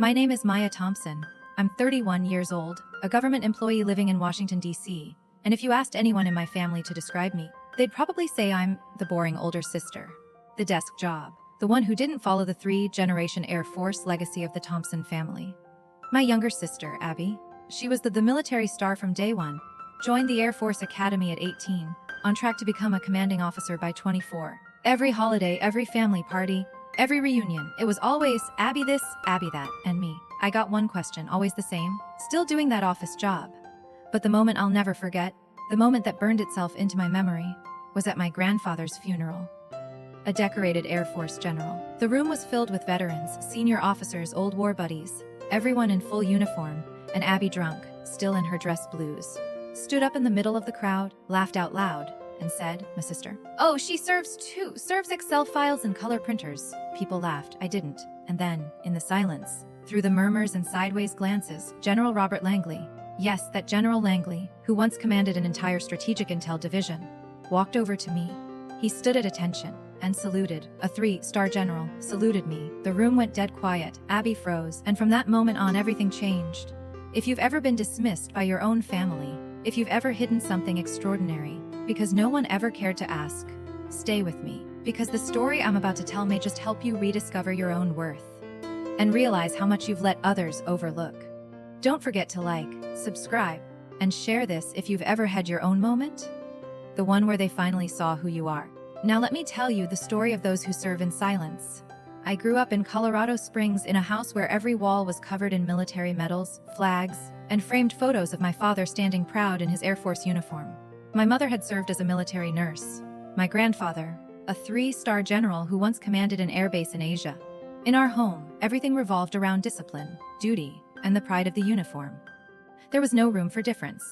My name is Maya Thompson. I'm 31 years old, a government employee living in Washington, D.C., and if you asked anyone in my family to describe me, they'd probably say I'm the boring older sister, the desk job, the one who didn't follow the three-generation Air Force legacy of the Thompson family. My younger sister, Abby, she was the military star from day one, joined the Air Force Academy at 18, on track to become a commanding officer by 24. Every holiday, every family party, every reunion, it was always Abby this, Abby that, and me. I got one question, always the same, still doing that office job. But the moment I'll never forget, the moment that burned itself into my memory, was at my grandfather's funeral. A decorated Air Force general. The room was filled with veterans, senior officers, old war buddies, everyone in full uniform, and Abby drunk, still in her dress blues, stood up in the middle of the crowd, laughed out loud, and said, "My sister. Oh, she serves too, serves Excel files and color printers." People laughed, I didn't. And then, in the silence, through the murmurs and sideways glances, General Robert Langley, yes, that General Langley, who once commanded an entire strategic intel division, walked over to me. He stood at attention and saluted. A three-star general saluted me. The room went dead quiet. Abby froze, and from that moment on everything changed. If you've ever been dismissed by your own family, if you've ever hidden something extraordinary, because no one ever cared to ask, stay with me, because the story I'm about to tell may just help you rediscover your own worth and realize how much you've let others overlook. Don't forget to like, subscribe, and share this if you've ever had your own moment, the one where they finally saw who you are. Now let me tell you the story of those who serve in silence. I grew up in Colorado Springs in a house where every wall was covered in military medals, flags, and framed photos of my father standing proud in his Air Force uniform. My mother had served as a military nurse. My grandfather, a three-star general who once commanded an air base in Asia. In our home, everything revolved around discipline, duty, and the pride of the uniform. There was no room for difference.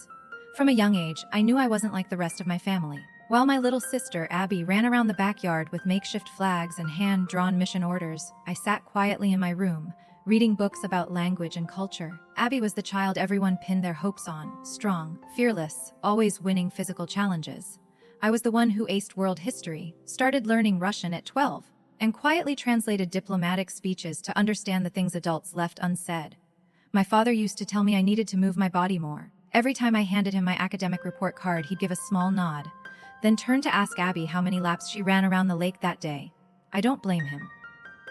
From a young age, I knew I wasn't like the rest of my family. While my little sister, Abby, ran around the backyard with makeshift flags and hand-drawn mission orders, I sat quietly in my room, reading books about language and culture. Abby was the child everyone pinned their hopes on, strong, fearless, always winning physical challenges. I was the one who aced world history, started learning Russian at 12, and quietly translated diplomatic speeches to understand the things adults left unsaid. My father used to tell me I needed to move my body more. Every time I handed him my academic report card, he'd give a small nod, then turn to ask Abby how many laps she ran around the lake that day. I don't blame him.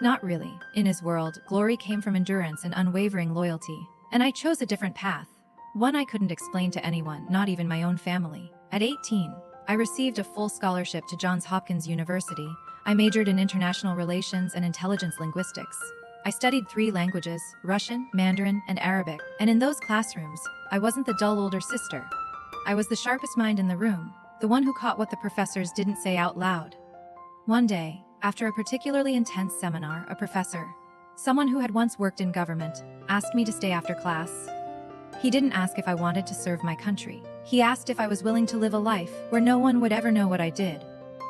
Not really. In his world, glory came from endurance and unwavering loyalty, and I chose a different path, one I couldn't explain to anyone, not even my own family. At 18, I received a full scholarship to Johns Hopkins University. I majored in international relations and intelligence linguistics. I studied 3 languages, Russian, Mandarin, and Arabic, and in those classrooms, I wasn't the dull older sister. I was the sharpest mind in the room, the one who caught what the professors didn't say out loud. One day, after a particularly intense seminar, a professor, someone who had once worked in government, asked me to stay after class. He didn't ask if I wanted to serve my country. He asked if I was willing to live a life where no one would ever know what I did.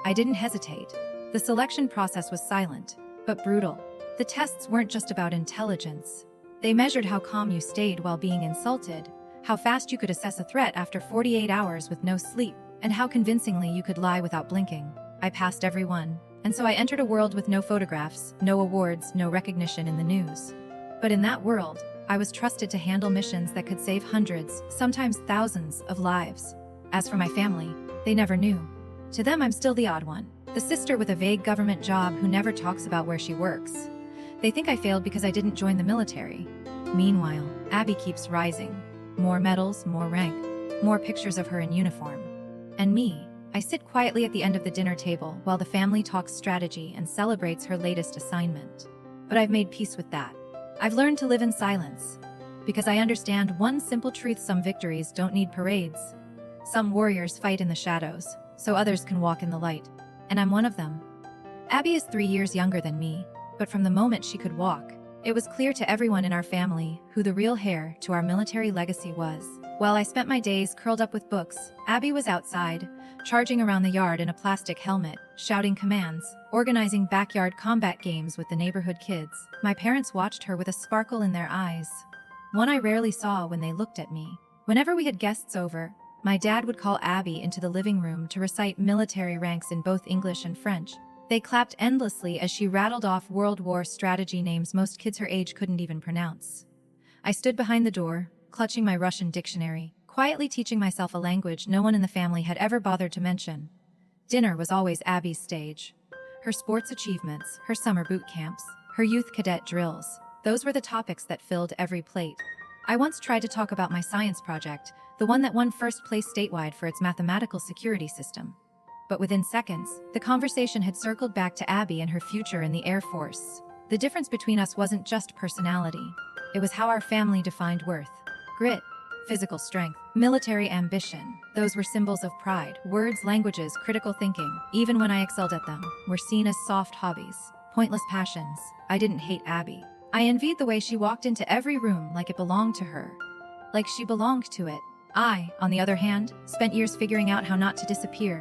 I didn't hesitate. The selection process was silent, but brutal. The tests weren't just about intelligence. They measured how calm you stayed while being insulted, how fast you could assess a threat after 48 hours with no sleep, and how convincingly you could lie without blinking. I passed every one. And so I entered a world with no photographs, no awards, no recognition in the news. But in that world, I was trusted to handle missions that could save hundreds, sometimes thousands, of lives. As for my family, they never knew. To them, I'm still the odd one, the sister with a vague government job who never talks about where she works. They think I failed because I didn't join the military. Meanwhile, Abby keeps rising. More medals, more rank, more pictures of her in uniform. And me, I sit quietly at the end of the dinner table while the family talks strategy and celebrates her latest assignment. But I've made peace with that. I've learned to live in silence, because I understand one simple truth: some victories don't need parades. Some warriors fight in the shadows, so others can walk in the light. And I'm one of them. Abby is 3 years younger than me, but from the moment she could walk, it was clear to everyone in our family who the real heir to our military legacy was. While I spent my days curled up with books, Abby was outside, charging around the yard in a plastic helmet, shouting commands, organizing backyard combat games with the neighborhood kids. My parents watched her with a sparkle in their eyes, one I rarely saw when they looked at me. Whenever we had guests over, my dad would call Abby into the living room to recite military ranks in both English and French. They clapped endlessly as she rattled off World War strategy names most kids her age couldn't even pronounce. I stood behind the door, clutching my Russian dictionary, quietly teaching myself a language no one in the family had ever bothered to mention. Dinner was always Abby's stage. Her sports achievements, her summer boot camps, her youth cadet drills, those were the topics that filled every plate. I once tried to talk about my science project, the one that won first place statewide for its mathematical security system. But within seconds, the conversation had circled back to Abby and her future in the Air Force. The difference between us wasn't just personality. It was how our family defined worth. Grit, physical strength, military ambition. Those were symbols of pride. Words, languages, critical thinking, even when I excelled at them, were seen as soft hobbies, pointless passions. I didn't hate Abby. I envied the way she walked into every room like it belonged to her. Like she belonged to it. I, on the other hand, spent years figuring out how not to disappear.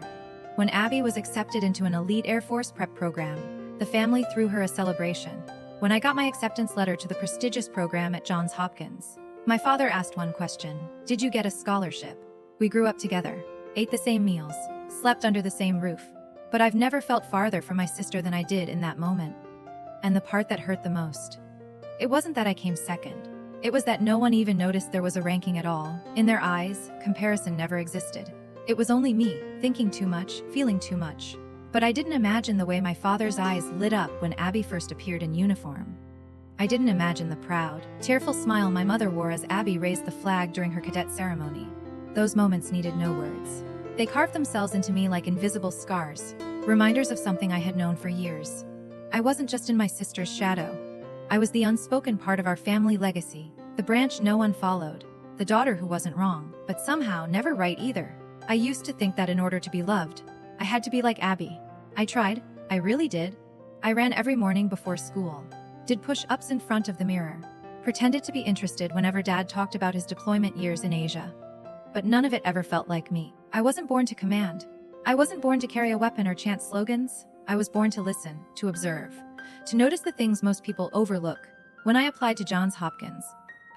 When Abby was accepted into an elite Air Force prep program, the family threw her a celebration. When I got my acceptance letter to the prestigious program at Johns Hopkins, my father asked one question: "Did you get a scholarship?" We grew up together, ate the same meals, slept under the same roof. But I've never felt farther from my sister than I did in that moment. And the part that hurt the most, it wasn't that I came second. It was that no one even noticed there was a ranking at all. In their eyes, comparison never existed. It was only me, thinking too much, feeling too much. But I didn't imagine the way my father's eyes lit up when Abby first appeared in uniform. I didn't imagine the proud, tearful smile my mother wore as Abby raised the flag during her cadet ceremony. Those moments needed no words. They carved themselves into me like invisible scars, reminders of something I had known for years. I wasn't just in my sister's shadow. I was the unspoken part of our family legacy, the branch no one followed, the daughter who wasn't wrong, but somehow never right either. I used to think that in order to be loved, I had to be like Abby. I tried, I really did. I ran every morning before school, did push-ups in front of the mirror, pretended to be interested whenever Dad talked about his deployment years in Asia. But none of it ever felt like me. I wasn't born to command. I wasn't born to carry a weapon or chant slogans. I was born to listen, to observe, to notice the things most people overlook. When I applied to Johns Hopkins,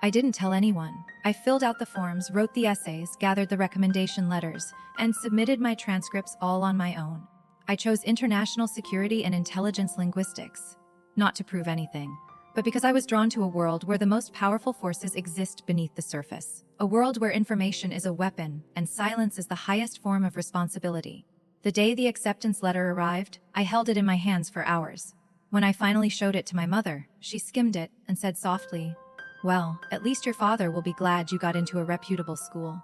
I didn't tell anyone. I filled out the forms, wrote the essays, gathered the recommendation letters, and submitted my transcripts all on my own. I chose international security and intelligence linguistics, not to prove anything, but because I was drawn to a world where the most powerful forces exist beneath the surface. A world where information is a weapon and silence is the highest form of responsibility. The day the acceptance letter arrived, I held it in my hands for hours. When I finally showed it to my mother, she skimmed it and said softly, "Well, at least your father will be glad you got into a reputable school."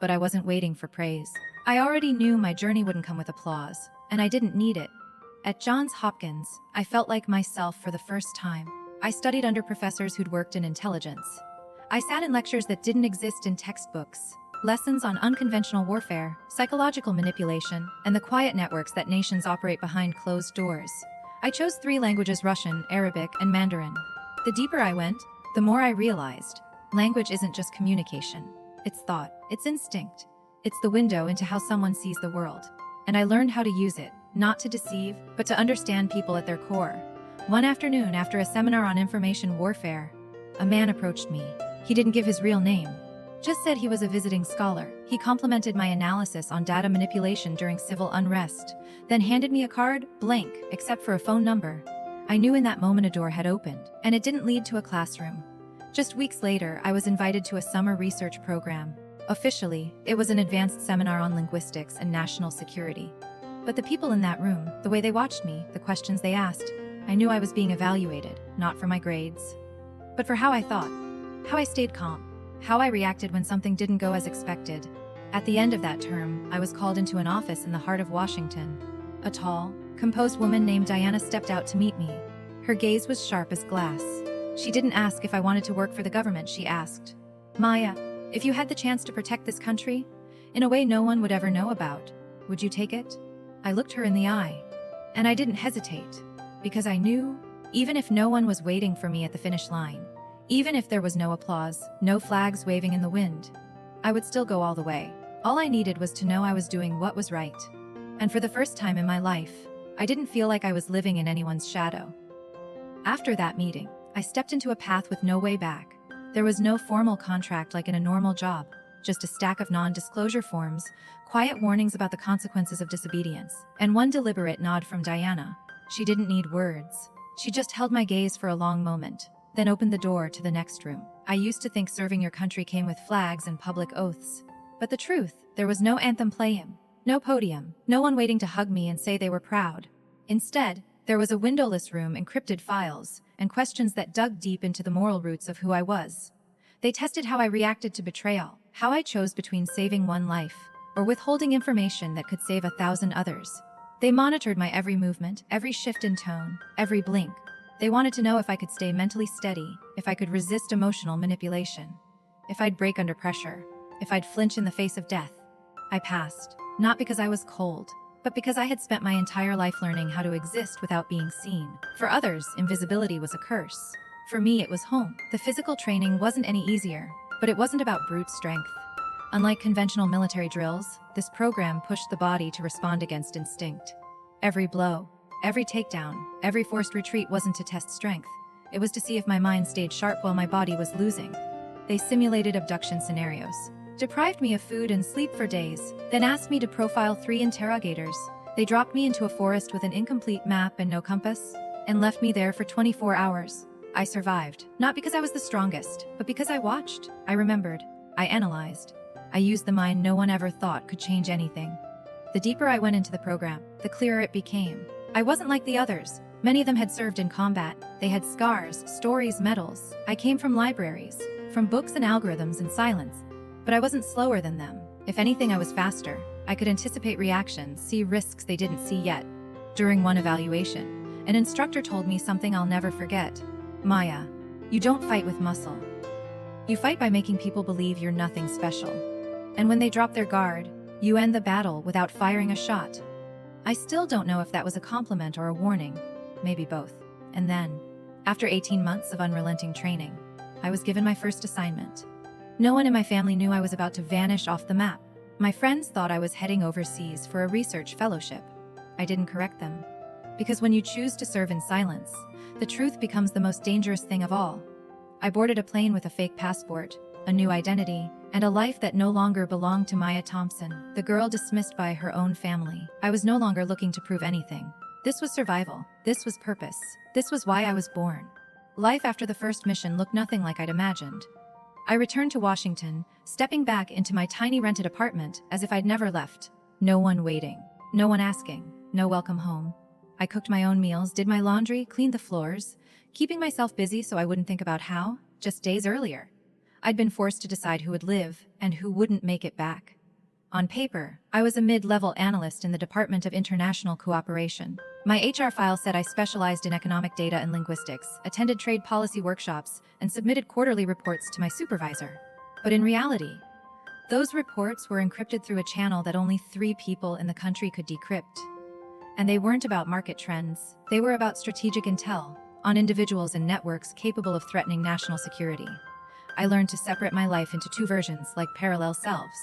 But I wasn't waiting for praise. I already knew my journey wouldn't come with applause, and I didn't need it. At Johns Hopkins, I felt like myself for the first time. I studied under professors who'd worked in intelligence. I sat in lectures that didn't exist in textbooks. Lessons on unconventional warfare, psychological manipulation, and the quiet networks that nations operate behind closed doors. I chose 3 languages: Russian, Arabic, and Mandarin. The deeper I went, the more I realized, language isn't just communication. It's thought, it's instinct. It's the window into how someone sees the world. And I learned how to use it, not to deceive, but to understand people at their core. One afternoon, after a seminar on information warfare, a man approached me. He didn't give his real name, just said he was a visiting scholar. He complimented my analysis on data manipulation during civil unrest, then handed me a card, blank, except for a phone number. I knew in that moment a door had opened, and it didn't lead to a classroom. Just weeks later, I was invited to a summer research program. Officially, it was an advanced seminar on linguistics and national security. But the people in that room, the way they watched me, the questions they asked, I knew I was being evaluated, not for my grades, but for how I thought, how I stayed calm, how I reacted when something didn't go as expected. At the end of that term, I was called into an office in the heart of Washington. A tall, composed woman named Diana stepped out to meet me. Her gaze was sharp as glass. She didn't ask if I wanted to work for the government. She asked, "Maya, if you had the chance to protect this country, in a way no one would ever know about, would you take it?" I looked her in the eye, and I didn't hesitate, because I knew, even if no one was waiting for me at the finish line, even if there was no applause, no flags waving in the wind, I would still go all the way. All I needed was to know I was doing what was right. And for the first time in my life, I didn't feel like I was living in anyone's shadow. After that meeting, I stepped into a path with no way back. There was no formal contract like in a normal job, just a stack of non-disclosure forms, quiet warnings about the consequences of disobedience, and one deliberate nod from Diana. She didn't need words. She just held my gaze for a long moment, then opened the door to the next room. I used to think serving your country came with flags and public oaths. But the truth, there was no anthem playing, no podium, no one waiting to hug me and say they were proud. Instead, there was a windowless room, encrypted files, and questions that dug deep into the moral roots of who I was. They tested how I reacted to betrayal, how I chose between saving one life or withholding information that could save 1,000 others. They monitored my every movement, every shift in tone, every blink. They wanted to know if I could stay mentally steady, if I could resist emotional manipulation, if I'd break under pressure, if I'd flinch in the face of death. I passed, not because I was cold, but because I had spent my entire life learning how to exist without being seen. For others, invisibility was a curse. For me, it was home. The physical training wasn't any easier, but it wasn't about brute strength. Unlike conventional military drills, this program pushed the body to respond against instinct. Every blow, every takedown, every forced retreat wasn't to test strength. It was to see if my mind stayed sharp while my body was losing. They simulated abduction scenarios, deprived me of food and sleep for days, then asked me to profile 3 interrogators. They dropped me into a forest with an incomplete map and no compass, and left me there for 24 hours. I survived, not because I was the strongest, but because I watched, I remembered, I analyzed. I used the mind no one ever thought could change anything. The deeper I went into the program, the clearer it became. I wasn't like the others. Many of them had served in combat. They had scars, stories, medals. I came from libraries, from books and algorithms and silence. But I wasn't slower than them. If anything, I was faster. I could anticipate reactions, see risks they didn't see yet. During one evaluation, an instructor told me something I'll never forget. Maya, you don't fight with muscle. You fight by making people believe you're nothing special. And when they drop their guard, you end the battle without firing a shot. I still don't know if that was a compliment or a warning. Maybe both. And then, after 18 months of unrelenting training, I was given my first assignment. No one in my family knew I was about to vanish off the map. My friends thought I was heading overseas for a research fellowship. I didn't correct them. Because when you choose to serve in silence, the truth becomes the most dangerous thing of all. I boarded a plane with a fake passport, a new identity, and a life that no longer belonged to Maya Thompson, the girl dismissed by her own family. I was no longer looking to prove anything. This was survival. This was purpose. This was why I was born. Life after the first mission looked nothing like I'd imagined. I returned to Washington, stepping back into my tiny rented apartment as if I'd never left. No one waiting. No one asking. No welcome home. I cooked my own meals, did my laundry, cleaned the floors, keeping myself busy so I wouldn't think about how, just days earlier, I'd been forced to decide who would live and who wouldn't make it back. On paper, I was a mid-level analyst in the Department of International Cooperation. My HR file said I specialized in economic data and linguistics, attended trade policy workshops, and submitted quarterly reports to my supervisor. But in reality, those reports were encrypted through a channel that only 3 people in the country could decrypt. And they weren't about market trends. They were about strategic intel on individuals and networks capable of threatening national security. I learned to separate my life into 2 versions, like parallel selves.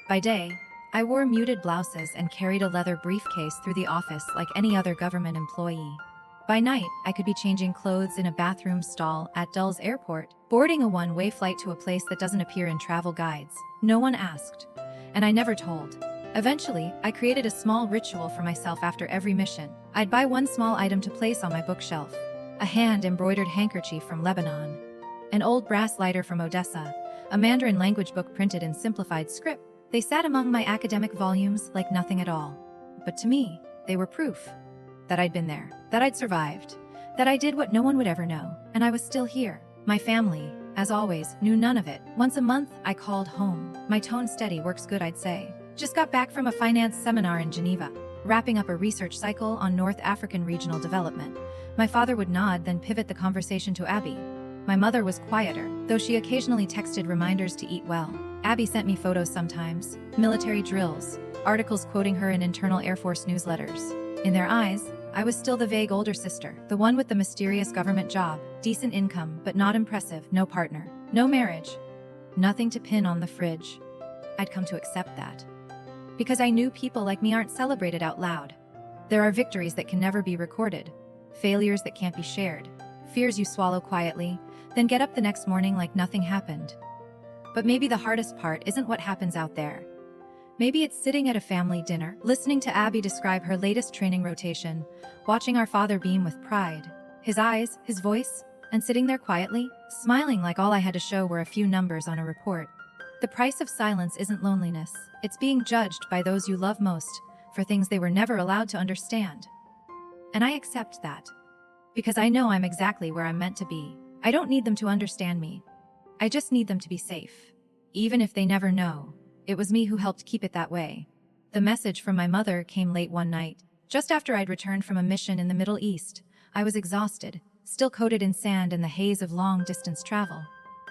By day, I wore muted blouses and carried a leather briefcase through the office like any other government employee. By night, I could be changing clothes in a bathroom stall at Dulles Airport, boarding a one-way flight to a place that doesn't appear in travel guides. No one asked, and I never told. Eventually, I created a small ritual for myself after every mission. I'd buy one small item to place on my bookshelf: a hand-embroidered handkerchief from Lebanon, an old brass lighter from Odessa, a Mandarin language book printed in simplified script. They sat among my academic volumes like nothing at all. But to me, they were proof that I'd been there, that I'd survived, that I did what no one would ever know, and I was still here. My family, as always, knew none of it. Once a month, I called home. My tone steady, works good, I'd say. Just got back from a finance seminar in Geneva, wrapping up a research cycle on North African regional development. My father would nod, then pivot the conversation to Abby. My mother was quieter, though she occasionally texted reminders to eat well. Abby sent me photos sometimes, military drills, articles quoting her in internal Air Force newsletters. In their eyes, I was still the vague older sister, the one with the mysterious government job, decent income, but not impressive, no partner, no marriage, nothing to pin on the fridge. I'd come to accept that. Because I knew people like me aren't celebrated out loud. There are victories that can never be recorded, failures that can't be shared, fears you swallow quietly, then get up the next morning like nothing happened. But maybe the hardest part isn't what happens out there. Maybe it's sitting at a family dinner, listening to Abby describe her latest training rotation, watching our father beam with pride, his eyes, his voice, and sitting there quietly, smiling like all I had to show were a few numbers on a report. The price of silence isn't loneliness, it's being judged by those you love most for things they were never allowed to understand. And I accept that. Because I know I'm exactly where I'm meant to be. I don't need them to understand me. I just need them to be safe. Even if they never know, it was me who helped keep it that way. The message from my mother came late one night, just after I'd returned from a mission in the Middle East. I was exhausted, still coated in sand and the haze of long-distance travel.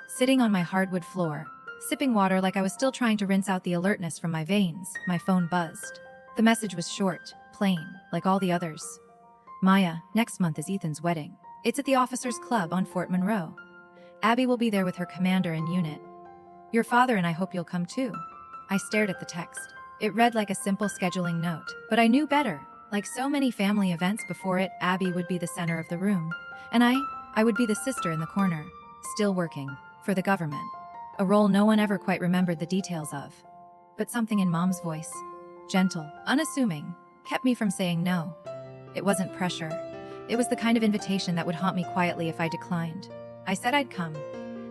Sitting on my hardwood floor, sipping water like I was still trying to rinse out the alertness from my veins, my phone buzzed. The message was short, plain, like all the others. Maya, next month is Ethan's wedding. It's at the Officers Club on Fort Monroe. Abby will be there with her commander and unit. Your father and I hope you'll come too. I stared at the text. It read like a simple scheduling note, but I knew better. Like so many family events before it, Abby would be the center of the room. And I would be the sister in the corner, still working, for the government. A role no one ever quite remembered the details of. But something in Mom's voice, gentle, unassuming, kept me from saying no. It wasn't pressure. It was the kind of invitation that would haunt me quietly if I declined. I said I'd come,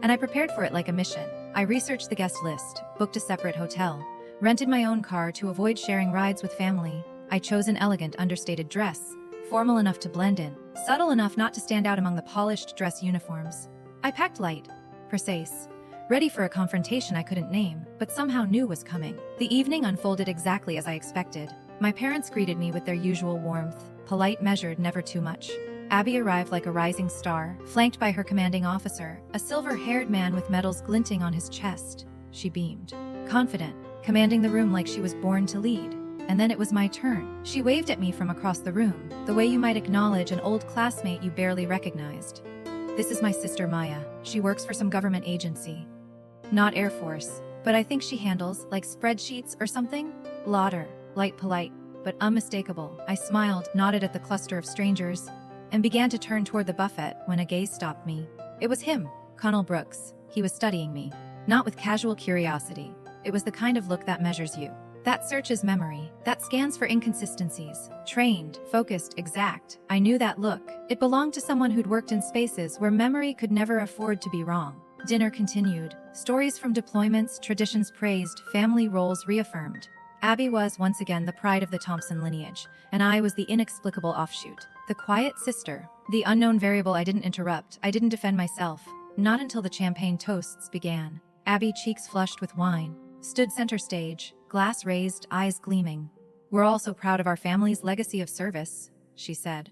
and I prepared for it like a mission. I researched the guest list, booked a separate hotel, rented my own car to avoid sharing rides with family. I chose an elegant, understated dress, formal enough to blend in, subtle enough not to stand out among the polished dress uniforms. I packed light, precise, ready for a confrontation I couldn't name, but somehow knew was coming. The evening unfolded exactly as I expected. My parents greeted me with their usual warmth, polite, measured, never too much. Abby arrived like a rising star, flanked by her commanding officer, a silver-haired man with medals glinting on his chest. She beamed, confident, commanding the room like she was born to lead. And then it was my turn. She waved at me from across the room, the way you might acknowledge an old classmate you barely recognized. This is my sister Maya. She works for some government agency. Not Air Force, but I think she handles, like spreadsheets or something? Lauder, light, polite, but unmistakable. I smiled, nodded at the cluster of strangers, and began to turn toward the buffet when a gaze stopped me. It was him, Colonel Brooks. He was studying me. Not with casual curiosity. It was the kind of look that measures you. That searches memory, that scans for inconsistencies. Trained, focused, exact. I knew that look. It belonged to someone who'd worked in spaces where memory could never afford to be wrong. Dinner continued. Stories from deployments, traditions praised, family roles reaffirmed. Abby was, once again, the pride of the Thompson lineage, and I was the inexplicable offshoot. The quiet sister. The unknown variable. I didn't interrupt. I didn't defend myself. Not until the champagne toasts began. Abby, cheeks flushed with wine, stood center stage, glass raised, eyes gleaming. We're all so proud of our family's legacy of service, she said.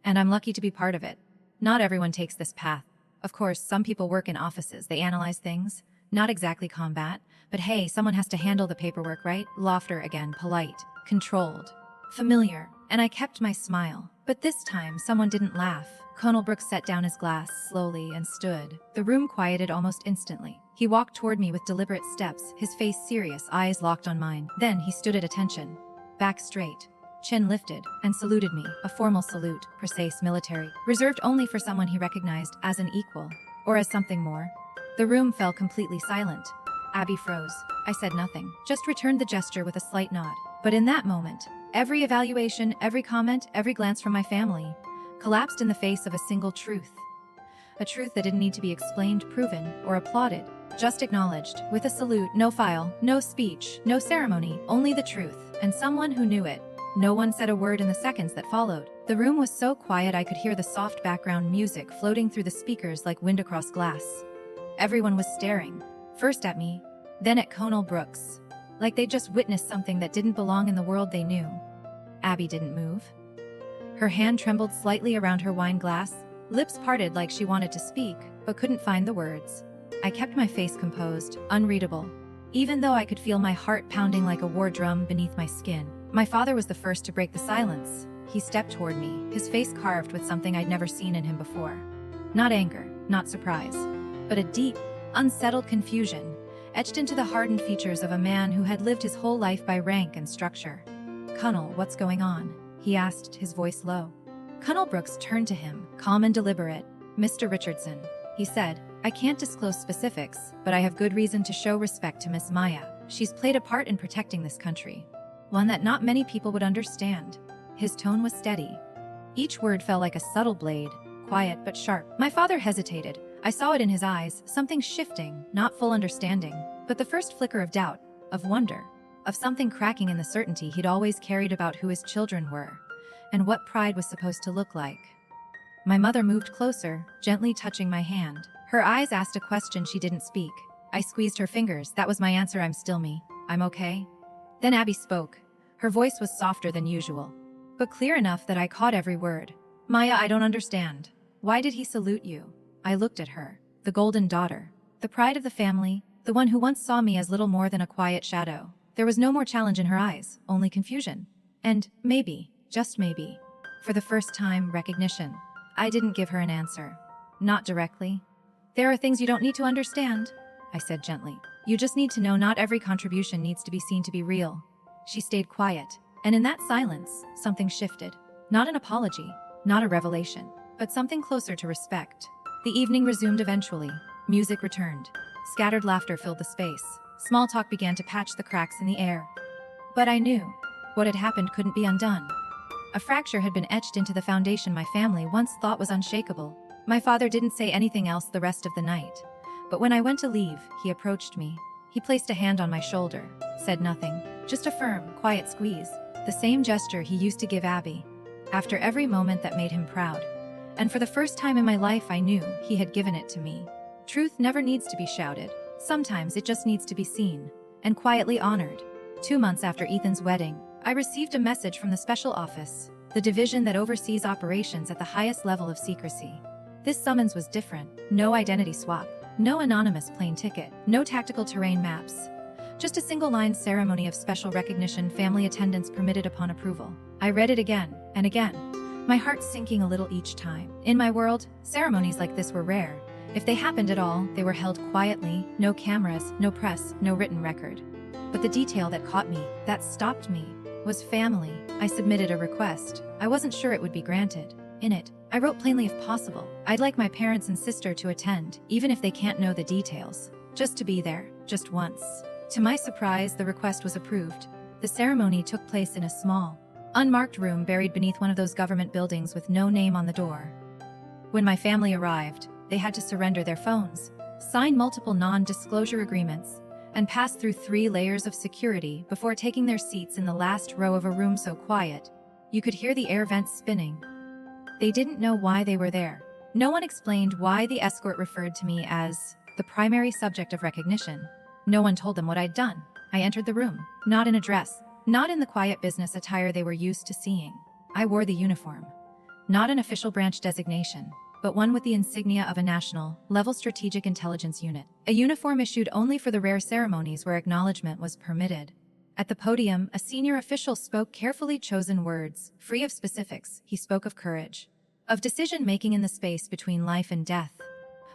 And I'm lucky to be part of it. Not everyone takes this path. Of course, some people work in offices, they analyze things. Not exactly combat, but hey, someone has to handle the paperwork, right? Laughter again, polite, controlled, familiar, and I kept my smile. But this time, someone didn't laugh. Colonel Brooks set down his glass slowly and stood. The room quieted almost instantly. He walked toward me with deliberate steps, his face serious, eyes locked on mine. Then he stood at attention, back straight, chin lifted, and saluted me, a formal salute, precise, military, reserved only for someone he recognized as an equal, or as something more. The room fell completely silent. Abby froze. I said nothing, just returned the gesture with a slight nod. But in that moment, every evaluation, every comment, every glance from my family collapsed in the face of a single truth. A truth that didn't need to be explained, proven, or applauded. Just acknowledged, with a salute, no file, no speech, no ceremony, only the truth, and someone who knew it. No one said a word in the seconds that followed. The room was so quiet I could hear the soft background music floating through the speakers like wind across glass. Everyone was staring, first at me, then at Colonel Brooks, like they'd just witnessed something that didn't belong in the world they knew. Abby didn't move. Her hand trembled slightly around her wine glass, lips parted like she wanted to speak, but couldn't find the words. I kept my face composed, unreadable, even though I could feel my heart pounding like a war drum beneath my skin. My father was the first to break the silence. He stepped toward me, his face carved with something I'd never seen in him before. Not anger, not surprise, but a deep, unsettled confusion, etched into the hardened features of a man who had lived his whole life by rank and structure. "Colonel, what's going on?" he asked, his voice low. Colonel Brooks turned to him, calm and deliberate. "Mr. Richardson," he said, I can't disclose specifics, but I have good reason to show respect to Miss Maya. She's played a part in protecting this country. One that not many people would understand. His tone was steady. Each word fell like a subtle blade, quiet but sharp. My father hesitated. I saw it in his eyes, something shifting, not full understanding, but the first flicker of doubt, of wonder, of something cracking in the certainty he'd always carried about who his children were, and what pride was supposed to look like. My mother moved closer, gently touching my hand. Her eyes asked a question she didn't speak. I squeezed her fingers. That was my answer. I'm still me. I'm okay. Then Abby spoke. Her voice was softer than usual, but clear enough that I caught every word. Maya, I don't understand. Why did he salute you? I looked at her, the golden daughter, the pride of the family, the one who once saw me as little more than a quiet shadow. There was no more challenge in her eyes, only confusion. And maybe, just maybe, for the first time, recognition. I didn't give her an answer. Not directly. There are things you don't need to understand, I said gently. You just need to know not every contribution needs to be seen to be real. She stayed quiet, and in that silence, something shifted. Not an apology, not a revelation, but something closer to respect. The evening resumed eventually. Music returned. Scattered laughter filled the space. Small talk began to patch the cracks in the air. But I knew. What had happened couldn't be undone. A fracture had been etched into the foundation my family once thought was unshakable. My father didn't say anything else the rest of the night. But when I went to leave, he approached me. He placed a hand on my shoulder, said nothing, just a firm, quiet squeeze, the same gesture he used to give Abby, after every moment that made him proud. And for the first time in my life I knew he had given it to me. Truth never needs to be shouted. Sometimes it just needs to be seen, and quietly honored. 2 months after Ethan's wedding, I received a message from the special office, the division that oversees operations at the highest level of secrecy. This summons was different. No identity swap, no anonymous plane ticket, no tactical terrain maps. Just a single-line ceremony of special recognition, family attendance permitted upon approval. I read it again and again, my heart sinking a little each time. In my world, ceremonies like this were rare. If they happened at all, they were held quietly, no cameras, no press, no written record. But the detail that caught me, that stopped me, was family. I submitted a request. I wasn't sure it would be granted. In it, I wrote plainly if possible, I'd like my parents and sister to attend, even if they can't know the details. Just to be there, just once. To my surprise, the request was approved. The ceremony took place in a small, unmarked room buried beneath one of those government buildings with no name on the door. When my family arrived, they had to surrender their phones, sign multiple non-disclosure agreements, and pass through 3 layers of security before taking their seats in the last row of a room so quiet, you could hear the air vents spinning. They didn't know why they were there. No one explained why the escort referred to me as the primary subject of recognition. No one told them what I'd done. I entered the room, not in a dress, not in the quiet business attire they were used to seeing. I wore the uniform. Not an official branch designation, but one with the insignia of a national-level strategic intelligence unit. A uniform issued only for the rare ceremonies where acknowledgement was permitted. At the podium, a senior official spoke carefully chosen words, free of specifics. He spoke of courage, of decision-making in the space between life and death,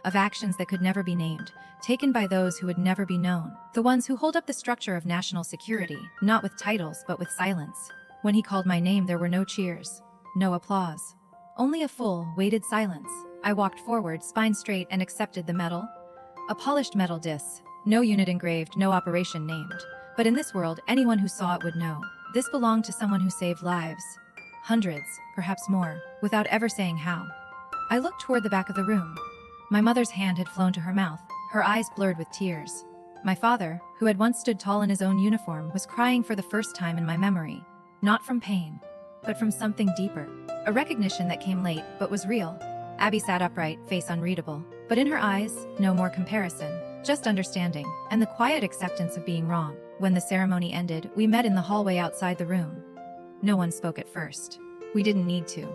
of actions that could never be named, taken by those who would never be known, the ones who hold up the structure of national security, not with titles but with silence. When he called my name, there were no cheers, no applause, only a full, weighted silence. I walked forward, spine straight, and accepted the medal. A polished metal disc, no unit engraved, no operation named. But in this world, anyone who saw it would know. This belonged to someone who saved lives. Hundreds, perhaps more, without ever saying how. I looked toward the back of the room. My mother's hand had flown to her mouth, her eyes blurred with tears. My father, who had once stood tall in his own uniform, was crying for the first time in my memory. Not from pain, but from something deeper. A recognition that came late, but was real. Abby sat upright, face unreadable. But in her eyes, no more comparison, just understanding, and the quiet acceptance of being wrong. When the ceremony ended, we met in the hallway outside the room. No one spoke at first. We didn't need to.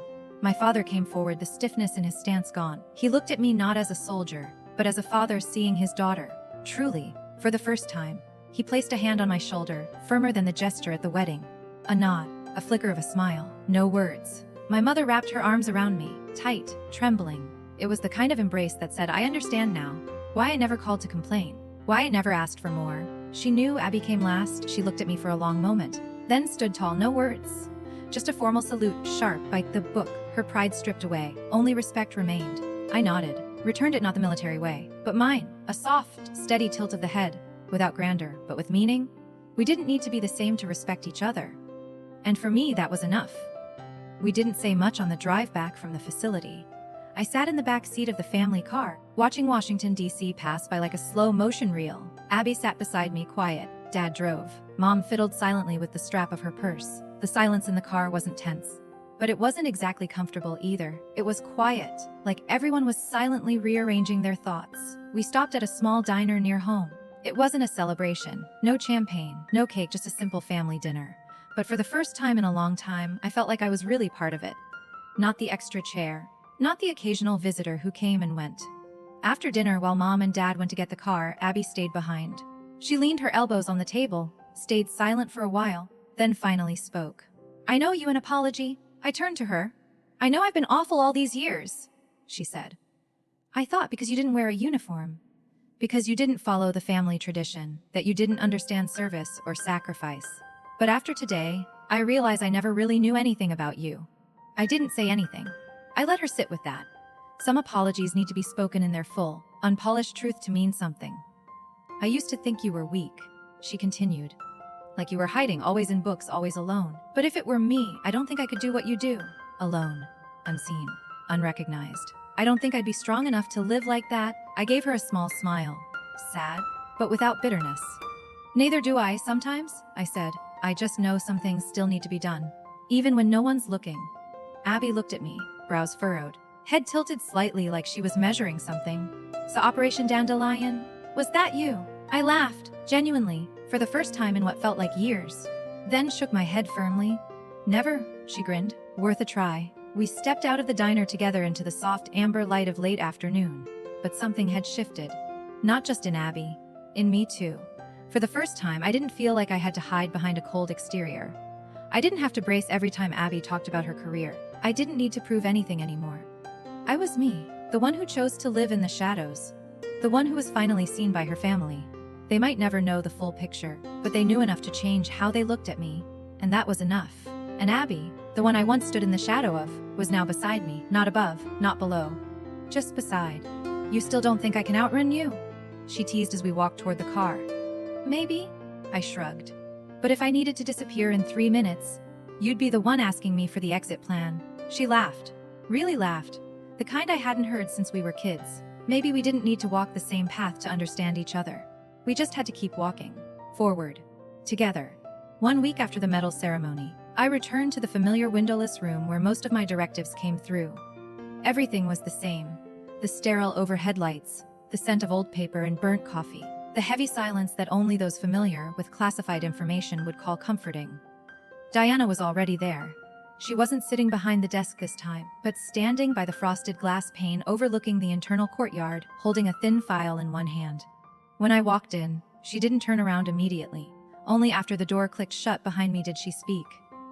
My father came forward, the stiffness in his stance gone. He looked at me not as a soldier, but as a father seeing his daughter. Truly, for the first time. He placed a hand on my shoulder, firmer than the gesture at the wedding. A nod, a flicker of a smile, no words. My mother wrapped her arms around me, tight, trembling. It was the kind of embrace that said, I understand now. Why I never called to complain. Why I never asked for more. She knew Abby came last. She looked at me for a long moment, then stood tall, no words. Just a formal salute, sharp, like the book, her pride stripped away. Only respect remained. I nodded. returned it not the military way, but mine, a soft, steady tilt of the head, without grandeur, but with meaning. We didn't need to be the same to respect each other. And for me, that was enough. We didn't say much on the drive back from the facility. I sat in the back seat of the family car, watching Washington, D.C. pass by like a slow motion reel. Abby sat beside me, quiet. Dad drove. Mom fiddled silently with the strap of her purse. The silence in the car wasn't tense. But it wasn't exactly comfortable either. It was quiet, like everyone was silently rearranging their thoughts. We stopped at a small diner near home. It wasn't a celebration. No champagne, no cake, just a simple family dinner. But for the first time in a long time, I felt like I was really part of it. Not the extra chair. Not the occasional visitor who came and went. After dinner, while Mom and Dad went to get the car, Abby stayed behind. She leaned her elbows on the table, stayed silent for a while, then finally spoke. "I know you an apology." I turned to her. "I know I've been awful all these years," she said. "I thought because you didn't wear a uniform. Because you didn't follow the family tradition, that you didn't understand service or sacrifice. But after today, I realize I never really knew anything about you." I didn't say anything. I let her sit with that. Some apologies need to be spoken in their full, unpolished truth to mean something. "I used to think you were weak," she continued. "Like you were hiding, always in books, always alone. But if it were me, I don't think I could do what you do. Alone, unseen, unrecognized. I don't think I'd be strong enough to live like that." I gave her a small smile. Sad, but without bitterness. "Neither do I sometimes," I said. "I just know some things still need to be done. Even when no one's looking." Abby looked at me, brows furrowed, head tilted slightly like she was measuring something. "So Operation Dandelion? Was that you?" I laughed, genuinely, for the first time in what felt like years. Then shook my head firmly. "Never," she grinned. "Worth a try." We stepped out of the diner together into the soft amber light of late afternoon. But something had shifted. Not just in Abby. In me too. For the first time, I didn't feel like I had to hide behind a cold exterior. I didn't have to brace every time Abby talked about her career. I didn't need to prove anything anymore. I was me, the one who chose to live in the shadows. The one who was finally seen by her family. They might never know the full picture, but they knew enough to change how they looked at me. And that was enough. And Abby, the one I once stood in the shadow of, was now beside me, not above, not below. Just beside. "You still don't think I can outrun you?" she teased as we walked toward the car. "Maybe," I shrugged. "But if I needed to disappear in 3 minutes, you'd be the one asking me for the exit plan." She laughed. Really laughed. The kind I hadn't heard since we were kids. Maybe we didn't need to walk the same path to understand each other. We just had to keep walking. Forward. Together. 1 week after the medal ceremony, I returned to the familiar windowless room where most of my directives came through. Everything was the same. The sterile overhead lights, the scent of old paper and burnt coffee, the heavy silence that only those familiar with classified information would call comforting. Diana was already there. She wasn't sitting behind the desk this time, but standing by the frosted glass pane overlooking the internal courtyard, holding a thin file in one hand. When I walked in, she didn't turn around immediately. Only after the door clicked shut behind me did she speak.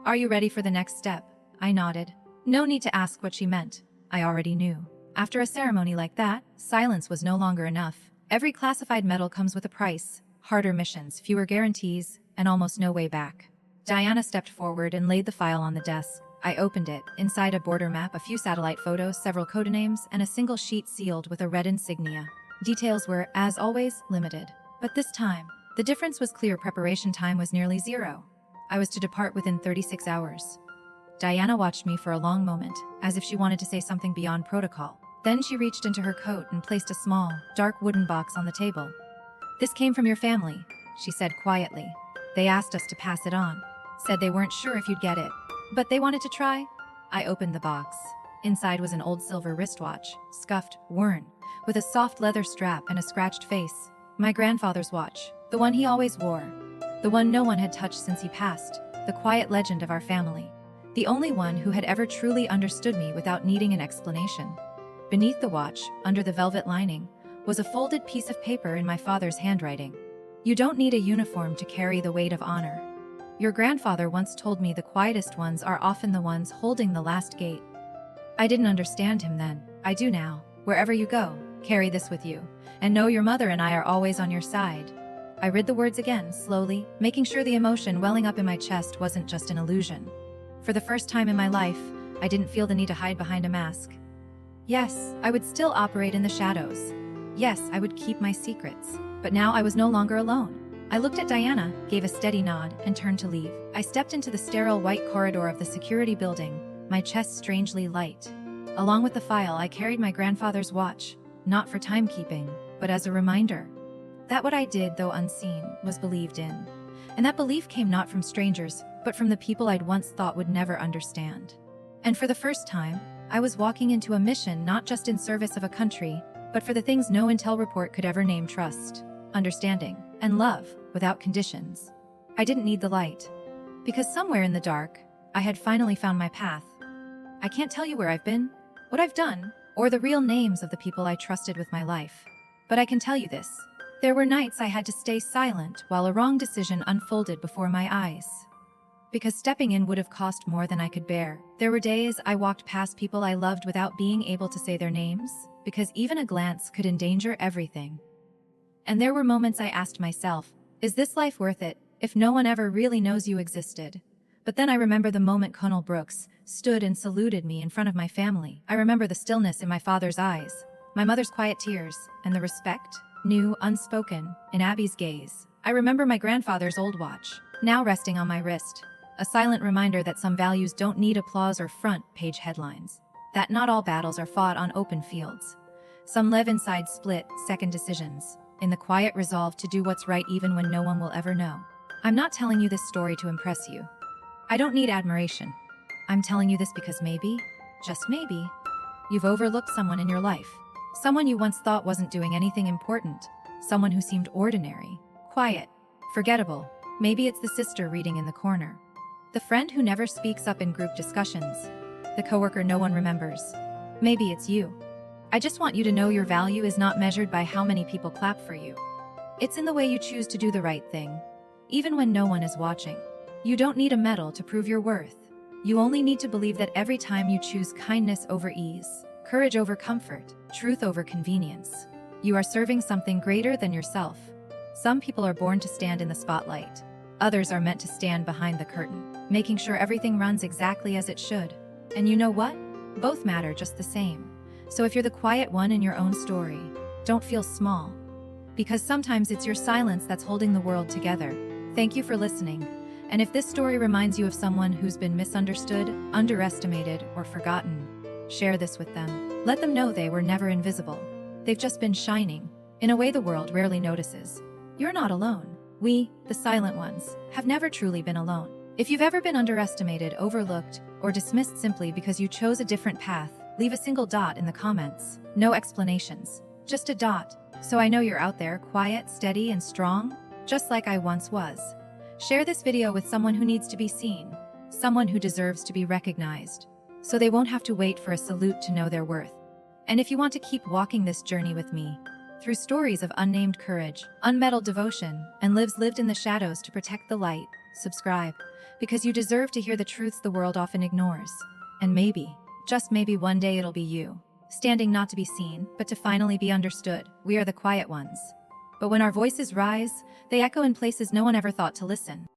"Are you ready for the next step?" I nodded. No need to ask what she meant. I already knew. After a ceremony like that, silence was no longer enough. Every classified medal comes with a price. Harder missions, fewer guarantees, and almost no way back. Diana stepped forward and laid the file on the desk. I opened it. Inside a border map, a few satellite photos, several codenames, and a single sheet sealed with a red insignia. Details were, as always, limited. But this time, the difference was clear. Preparation time was nearly zero. I was to depart within 36 hours. Diana watched me for a long moment, as if she wanted to say something beyond protocol. Then she reached into her coat and placed a small, dark wooden box on the table. "This came from your family," she said quietly. "They asked us to pass it on. Said they weren't sure if you'd get it. But they wanted to try." I opened the box. Inside was an old silver wristwatch, scuffed, worn, with a soft leather strap and a scratched face. My grandfather's watch, the one he always wore. The one no one had touched since he passed, the quiet legend of our family. The only one who had ever truly understood me without needing an explanation. Beneath the watch, under the velvet lining, was a folded piece of paper in my father's handwriting. "You don't need a uniform to carry the weight of honor. Your grandfather once told me the quietest ones are often the ones holding the last gate." I didn't understand him then. I do now. "Wherever you go, carry this with you. And know your mother and I are always on your side." I read the words again, slowly, making sure the emotion welling up in my chest wasn't just an illusion. For the first time in my life, I didn't feel the need to hide behind a mask. Yes, I would still operate in the shadows. Yes, I would keep my secrets. But now I was no longer alone. I looked at Diana, gave a steady nod, and turned to leave. I stepped into the sterile white corridor of the security building, my chest strangely light. Along with the file, I carried my grandfather's watch, not for timekeeping, but as a reminder that what I did, though unseen, was believed in. And that belief came not from strangers, but from the people I'd once thought would never understand. And for the first time, I was walking into a mission not just in service of a country, but for the things no intel report could ever name: trust, understanding, and love, without conditions. I didn't need the light. Because somewhere in the dark, I had finally found my path. I can't tell you where I've been, what I've done, or the real names of the people I trusted with my life. But I can tell you this. There were nights I had to stay silent while a wrong decision unfolded before my eyes. Because stepping in would have cost more than I could bear. There were days I walked past people I loved without being able to say their names, because even a glance could endanger everything. And there were moments I asked myself, is this life worth it, if no one ever really knows you existed? But then I remember the moment Colonel Brooks stood and saluted me in front of my family. I remember the stillness in my father's eyes, my mother's quiet tears, and the respect, new, unspoken, in Abby's gaze. I remember my grandfather's old watch, now resting on my wrist, a silent reminder that some values don't need applause or front-page headlines, that not all battles are fought on open fields. Some live inside split-second decisions, in the quiet resolve to do what's right even when no one will ever know. I'm not telling you this story to impress you. I don't need admiration. I'm telling you this because maybe, just maybe, you've overlooked someone in your life. Someone you once thought wasn't doing anything important. Someone who seemed ordinary, quiet, forgettable. Maybe it's the sister reading in the corner. The friend who never speaks up in group discussions. The coworker no one remembers. Maybe it's you. I just want you to know your value is not measured by how many people clap for you. It's in the way you choose to do the right thing, even when no one is watching. You don't need a medal to prove your worth. You only need to believe that every time you choose kindness over ease, courage over comfort, truth over convenience, you are serving something greater than yourself. Some people are born to stand in the spotlight. Others are meant to stand behind the curtain, making sure everything runs exactly as it should. And you know what? Both matter just the same. So if you're the quiet one in your own story, don't feel small. Because sometimes it's your silence that's holding the world together. Thank you for listening. And if this story reminds you of someone who's been misunderstood, underestimated, or forgotten, share this with them. Let them know they were never invisible. They've just been shining, in a way the world rarely notices. You're not alone. We, the silent ones, have never truly been alone. If you've ever been underestimated, overlooked, or dismissed simply because you chose a different path, leave a single dot in the comments. No explanations. Just a dot. So I know you're out there, quiet, steady, and strong, just like I once was. Share this video with someone who needs to be seen, someone who deserves to be recognized, so they won't have to wait for a salute to know their worth. And if you want to keep walking this journey with me, through stories of unnamed courage, unmedaled devotion, and lives lived in the shadows to protect the light, subscribe, because you deserve to hear the truths the world often ignores. And maybe, just maybe one day it'll be you, standing not to be seen, but to finally be understood. We are the quiet ones. But when our voices rise, they echo in places no one ever thought to listen.